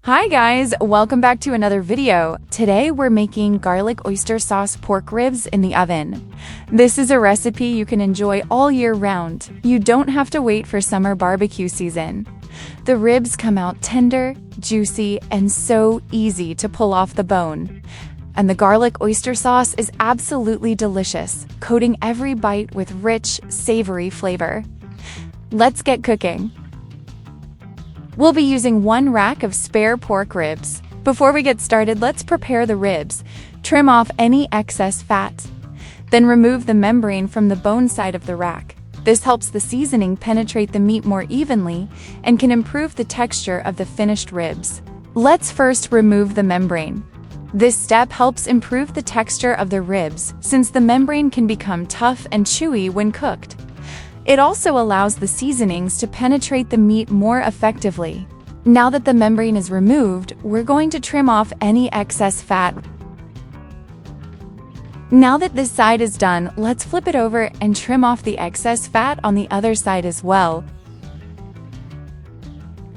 Hi guys, welcome back to another video. Today we're making garlic oyster sauce pork ribs in the oven. This is a recipe you can enjoy all year round. You don't have to wait for summer barbecue season. The ribs come out tender, juicy, and so easy to pull off the bone. And the garlic oyster sauce is absolutely delicious, coating every bite with rich, savory flavor. Let's get cooking. We'll be using 1 rack of spare pork ribs. Before we get started, let's prepare the ribs. Trim off any excess fat. Then remove the membrane from the bone side of the rack. This helps the seasoning penetrate the meat more evenly and can improve the texture of the finished ribs. Let's first remove the membrane. This step helps improve the texture of the ribs since the membrane can become tough and chewy when cooked. It also allows the seasonings to penetrate the meat more effectively. Now that the membrane is removed, we're going to trim off any excess fat. Now that this side is done, let's flip it over and trim off the excess fat on the other side as well.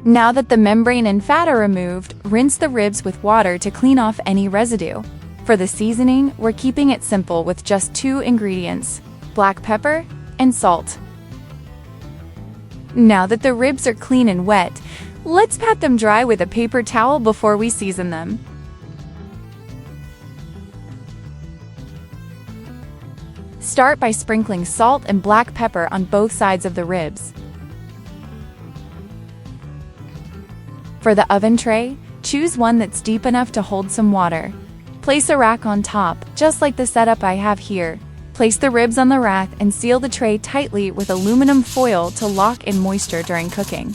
Now that the membrane and fat are removed, rinse the ribs with water to clean off any residue. For the seasoning, we're keeping it simple with just 2 ingredients: black pepper and salt. Now that the ribs are clean and wet, let's pat them dry with a paper towel before we season them. Start by sprinkling salt and black pepper on both sides of the ribs. For the oven tray, choose one that's deep enough to hold some water. Place a rack on top, just like the setup I have here. Place the ribs on the rack and seal the tray tightly with aluminum foil to lock in moisture during cooking.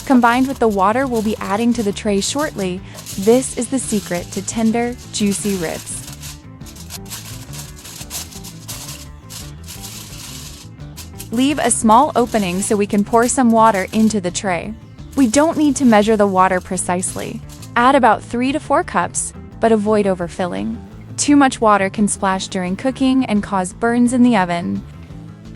Combined with the water we'll be adding to the tray shortly, this is the secret to tender, juicy ribs. Leave a small opening so we can pour some water into the tray. We don't need to measure the water precisely. Add about 3 to 4 cups, but avoid overfilling. Too much water can splash during cooking and cause burns in the oven.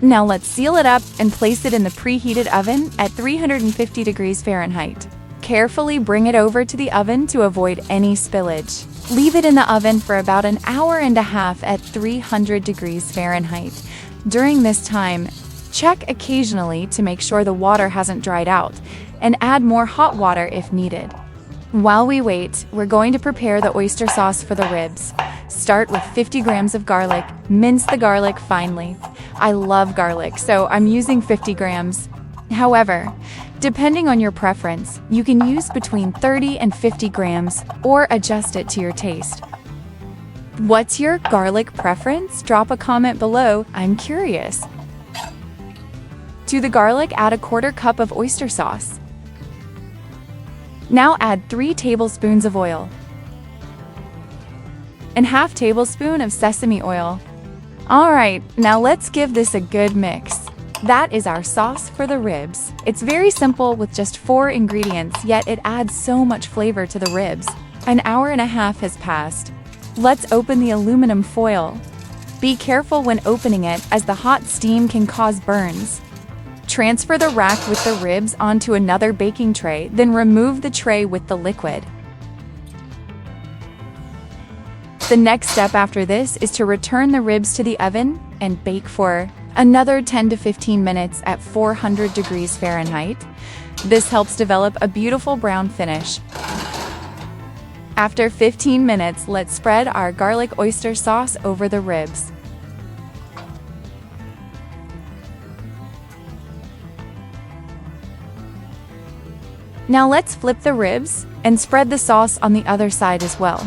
Now let's seal it up and place it in the preheated oven at 350 degrees Fahrenheit. Carefully bring it over to the oven to avoid any spillage. Leave it in the oven for about an hour and a half at 300 degrees Fahrenheit. During this time, check occasionally to make sure the water hasn't dried out, and add more hot water if needed. While we wait, we're going to prepare the oyster sauce for the ribs. Start with 50 grams of garlic. Mince the garlic finely. I love garlic, so I'm using 50 grams. However, depending on your preference, you can use between 30 and 50 grams or adjust it to your taste. What's your garlic preference? Drop a comment below. I'm curious. To the garlic, add a 1/4 cup of oyster sauce. Now add 3 tablespoons of oil and 1/2 tablespoon of sesame oil. Alright, now let's give this a good mix. That is our sauce for the ribs. It's very simple with just 4 ingredients, yet it adds so much flavor to the ribs. An hour and a half has passed. Let's open the aluminum foil. Be careful when opening it as the hot steam can cause burns. Transfer the rack with the ribs onto another baking tray, then remove the tray with the liquid. The next step after this is to return the ribs to the oven and bake for another 10 to 15 minutes at 400 degrees Fahrenheit. This helps develop a beautiful brown finish. After 15 minutes, let's spread our garlic oyster sauce over the ribs. Now let's flip the ribs and spread the sauce on the other side as well.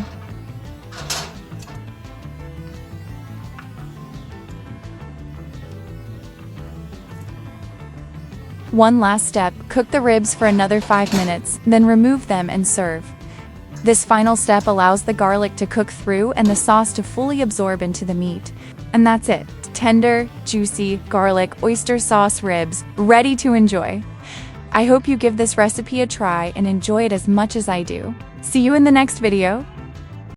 One last step, cook the ribs for another 5 minutes, then remove them and serve. This final step allows the garlic to cook through and the sauce to fully absorb into the meat. And that's it. Tender, juicy, garlic oyster sauce ribs, ready to enjoy. I hope you give this recipe a try and enjoy it as much as I do. See you in the next video.